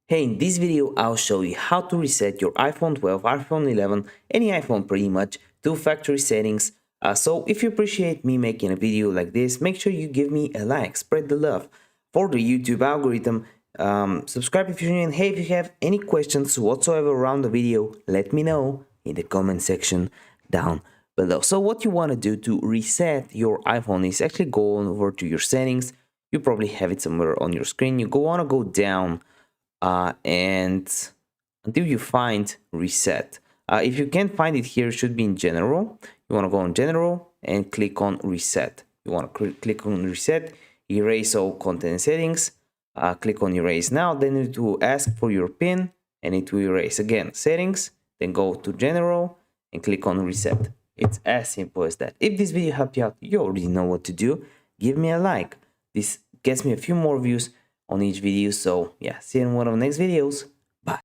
Hey, in this video I'll show you how to reset your iPhone 12, iPhone 11, any iPhone pretty much to factory settings. So if you appreciate me making a video like this, make sure you give me a like, spread the love for the YouTube algorithm. Subscribe if you're new, and hey, if you have any questions whatsoever around the video, let me know in the comment section down below. So what you want to do to reset your iPhone is actually go on over to your settings. You probably have it somewhere on your screen. You want to go down and until you find reset. If you can't find it here, it should be in general. You want to go on general and click on reset. You want to click on reset, erase all content settings, click on erase now, then it will ask for your pin and it will erase again settings, then go to general and click on reset. It's as simple as that. If this video helped you out, you already know what to do. Give me a like. This gets me a few more views on each video. So yeah, see you in one of the next videos.